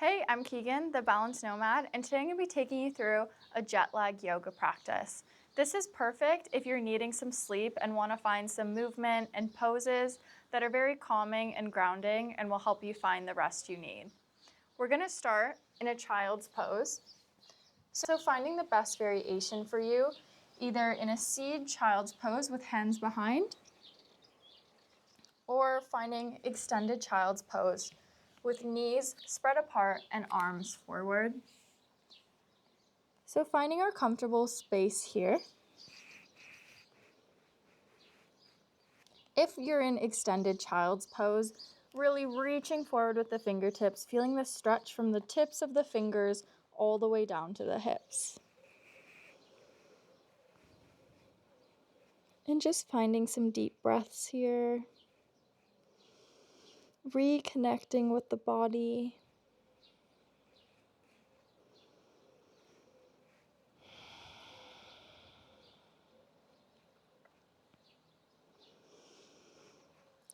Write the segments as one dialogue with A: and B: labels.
A: Hey, I'm Keegan, the Balanced Nomad, and today I'm going to be taking you through a jet lag yoga practice. This is perfect if you're needing some sleep and want to find some movement and poses that are very calming and grounding and will help you find the rest you need. We're going to start in a child's pose. So finding the best variation for you, either in a seated child's pose with hands behind, or finding extended child's pose with knees spread apart and arms forward. So finding our comfortable space here. If you're in extended child's pose, really reaching forward with the fingertips, feeling the stretch from the tips of the fingers all the way down to the hips. And just finding some deep breaths here. Reconnecting with the body.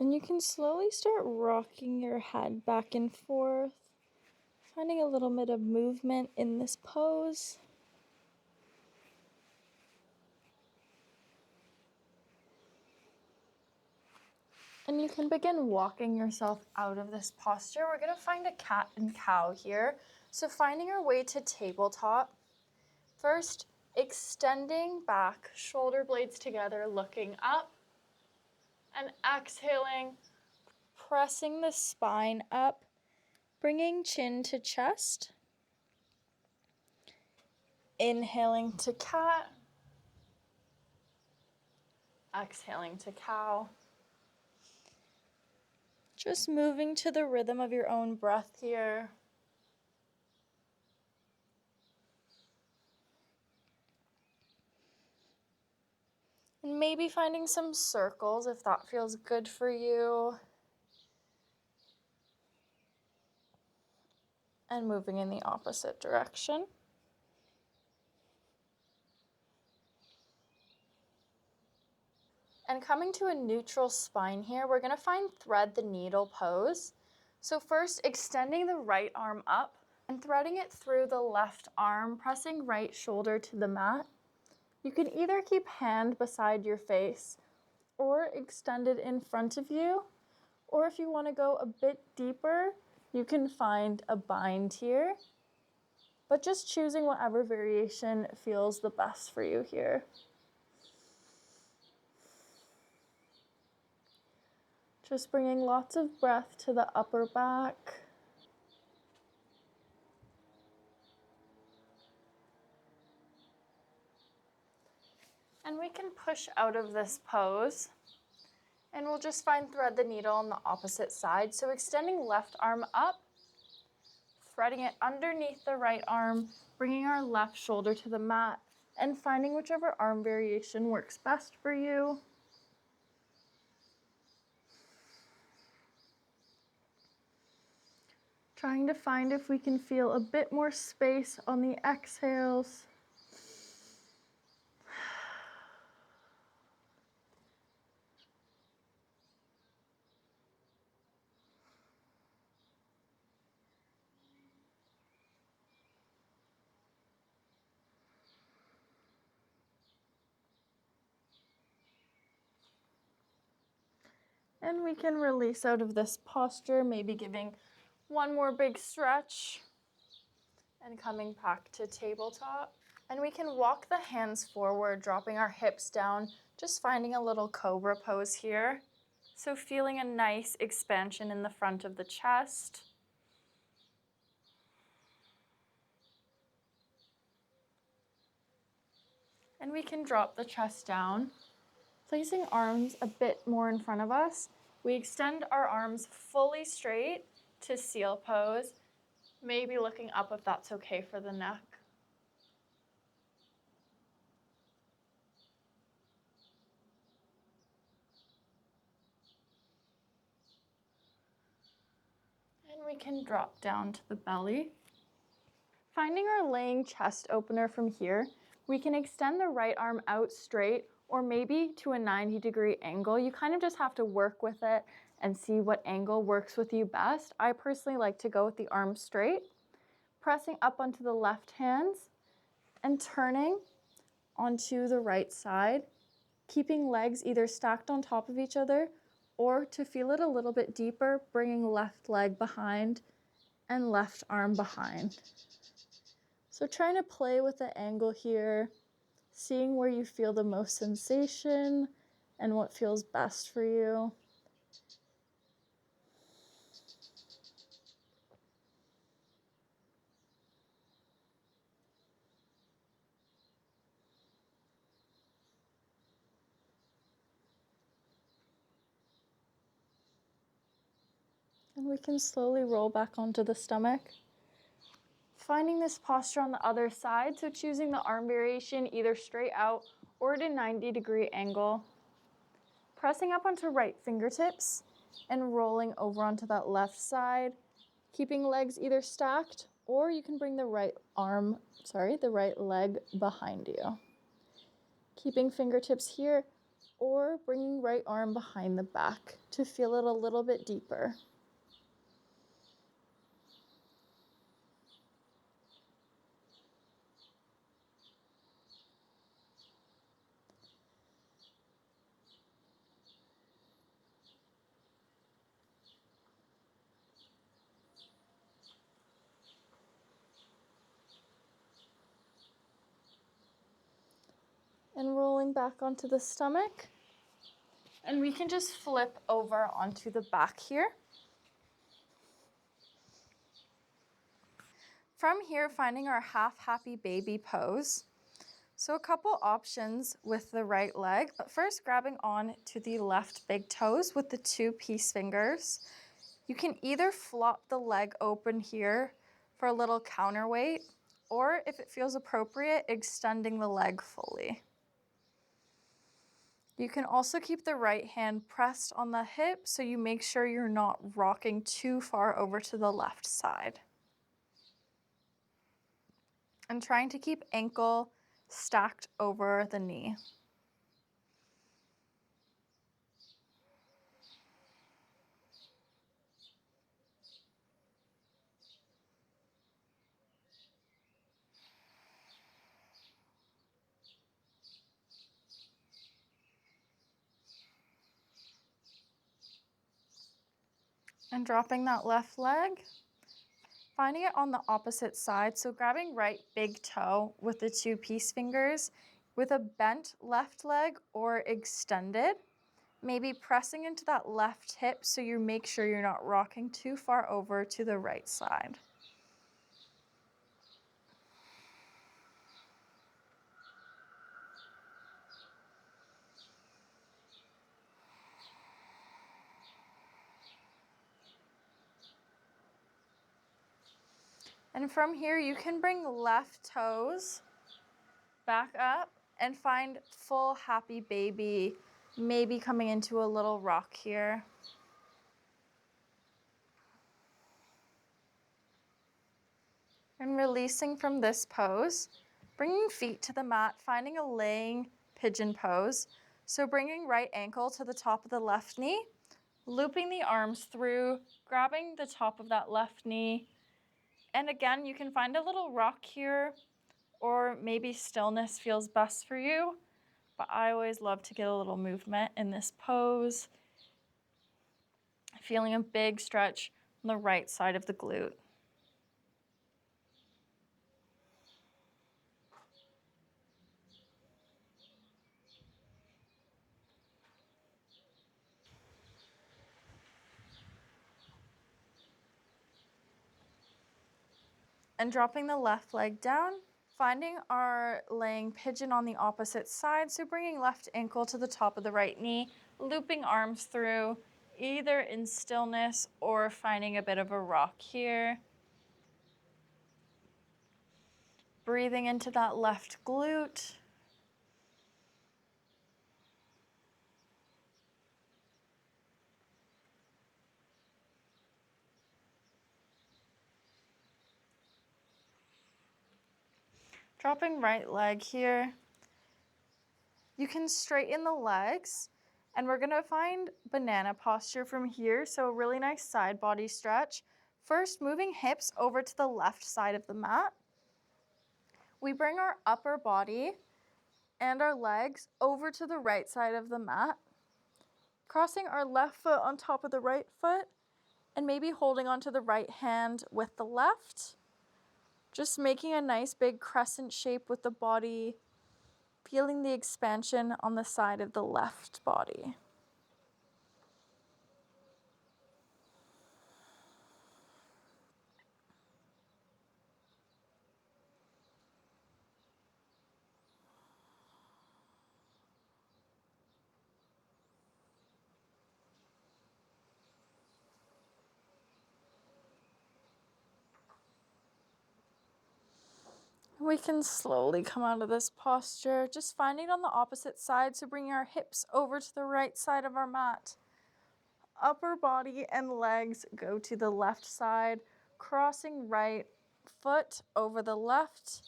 A: And you can slowly start rocking your head back and forth, finding a little bit of movement in this pose. And you can begin walking yourself out of this posture. We're going to find a cat and cow here. So finding our way to tabletop. First, extending back, shoulder blades together, looking up. And exhaling, pressing the spine up, bringing chin to chest. Inhaling to cat. Exhaling to cow. Just moving to the rhythm of your own breath here. And maybe finding some circles if that feels good for you. And moving in the opposite direction. And coming to a neutral spine here, we're going to find thread the needle pose. So first, extending the right arm up and threading it through the left arm, pressing right shoulder to the mat. You can either keep hand beside your face or extend it in front of you. Or if you want to go a bit deeper, you can find a bind here. But just choosing whatever variation feels the best for you here. Just bringing lots of breath to the upper back. And we can push out of this pose. And we'll just find thread the needle on the opposite side. So extending left arm up, threading it underneath the right arm, bringing our left shoulder to the mat, and finding whichever arm variation works best for you. Trying to find if we can feel a bit more space on the exhales. And we can release out of this posture, maybe giving one more big stretch and coming back to tabletop. And we can walk the hands forward, dropping our hips down, just finding a little cobra pose here. So feeling a nice expansion in the front of the chest. And we can drop the chest down, placing arms a bit more in front of us. We extend our arms fully straight to seal pose, maybe looking up if that's okay for the neck. And we can drop down to the belly. Finding our laying chest opener from here, we can extend the right arm out straight or maybe to a 90-degree angle. You kind of just have to work with it and see what angle works with you best. I personally like to go with the arm straight. pressing up onto the left hands and turning onto the right side, keeping legs either stacked on top of each other or, to feel it a little bit deeper, bringing left leg behind and left arm behind. So trying to play with the angle here, seeing where you feel the most sensation and what feels best for you. And we can slowly roll back onto the stomach. Finding this posture on the other side, so choosing the arm variation either straight out or at a 90-degree angle. Pressing up onto right fingertips and rolling over onto that left side, keeping legs either stacked or you can bring the right leg behind you. Keeping fingertips here or bringing right arm behind the back to feel it a little bit deeper. And rolling back onto the stomach. And we can just flip over onto the back here. From here, finding our half happy baby pose. So a couple options with the right leg, but first grabbing on to the left big toes with the 2 peace fingers. You can either flop the leg open here for a little counterweight, or if it feels appropriate, extending the leg fully. You can also keep the right hand pressed on the hip so you make sure you're not rocking too far over to the left side. And trying to keep ankle stacked over the knee. And dropping that left leg, finding it on the opposite side. So grabbing right big toe with the 2 peace fingers with a bent left leg or extended, maybe pressing into that left hip so you make sure you're not rocking too far over to the right side. And from here, you can bring left toes back up and find full happy baby, maybe coming into a little rock here. And releasing from this pose, bringing feet to the mat, finding a laying pigeon pose. So bringing right ankle to the top of the left knee, looping the arms through, grabbing the top of that left knee. And again, you can find a little rock here, or maybe stillness feels best for you. But I always love to get a little movement in this pose. Feeling a big stretch on the right side of the glute. And dropping the left leg down, finding our laying pigeon on the opposite side. So bringing left ankle to the top of the right knee, looping arms through, either in stillness or finding a bit of a rock here. Breathing into that left glute. Dropping right leg here. You can straighten the legs, and we're gonna find banana posture from here. So a really nice side body stretch. First, moving hips over to the left side of the mat. We bring our upper body and our legs over to the right side of the mat, crossing our left foot on top of the right foot, and maybe holding onto the right hand with the left. Just making a nice big crescent shape with the body, feeling the expansion on the side of the left body. We can slowly come out of this posture, just finding it on the opposite side, so bringing our hips over to the right side of our mat. Upper body and legs go to the left side, crossing right foot over the left,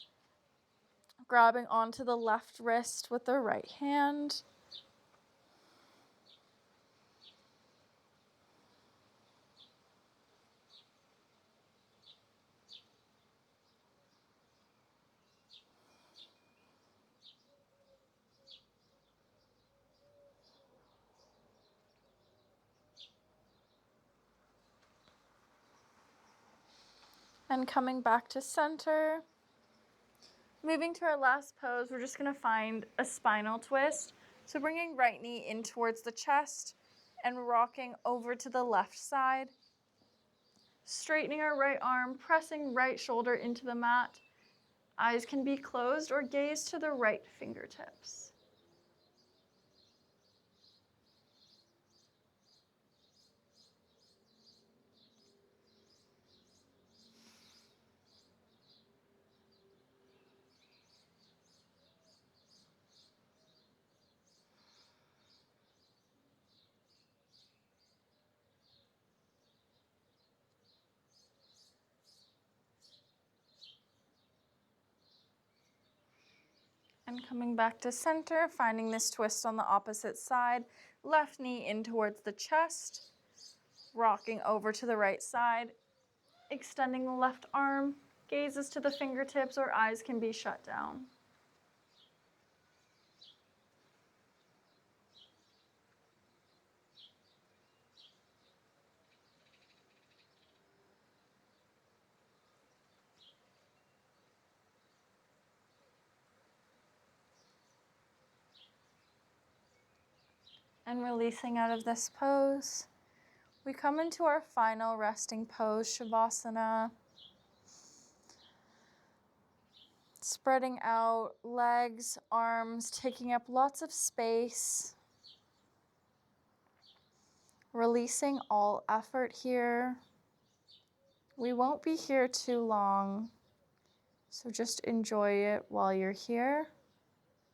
A: grabbing onto the left wrist with the right hand. And coming back to center. Moving to our last pose, we're just going to find a spinal twist. So bringing right knee in towards the chest and rocking over to the left side. Straightening our right arm, pressing right shoulder into the mat. Eyes can be closed or gaze to the right fingertips. And coming back to center, finding this twist on the opposite side. Left knee in towards the chest, rocking over to the right side, extending the left arm, gazes to the fingertips or eyes can be shut down. And releasing out of this pose, we come into our final resting pose, Shavasana. Spreading out, legs, arms, taking up lots of space. Releasing all effort here. We won't be here too long, so just enjoy it while you're here,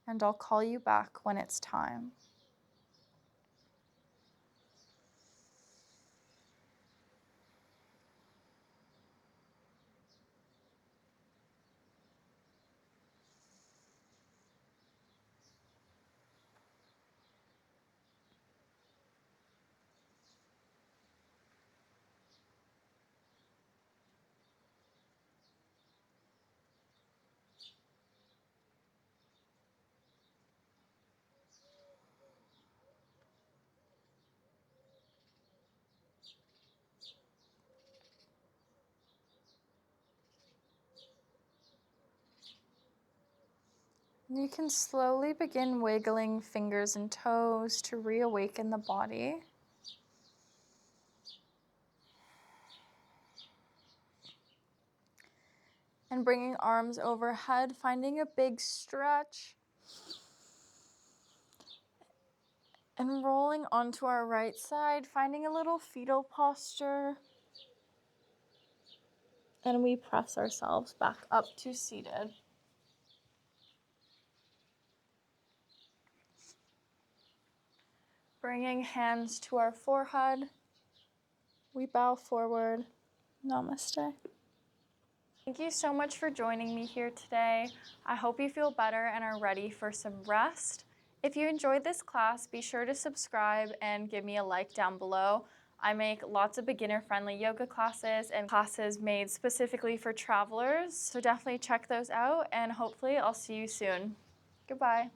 A: and I'll call you back when it's time. You can slowly begin wiggling fingers and toes to reawaken the body. And bringing arms overhead, finding a big stretch. And rolling onto our right side, finding a little fetal posture. And we press ourselves back up to seated. Bringing hands to our forehead, we bow forward. Namaste. Thank you so much for joining me here today. I hope you feel better and are ready for some rest. If you enjoyed this class, be sure to subscribe and give me a like down below. I make lots of beginner-friendly yoga classes and classes made specifically for travelers. So definitely check those out, and hopefully I'll see you soon. Goodbye.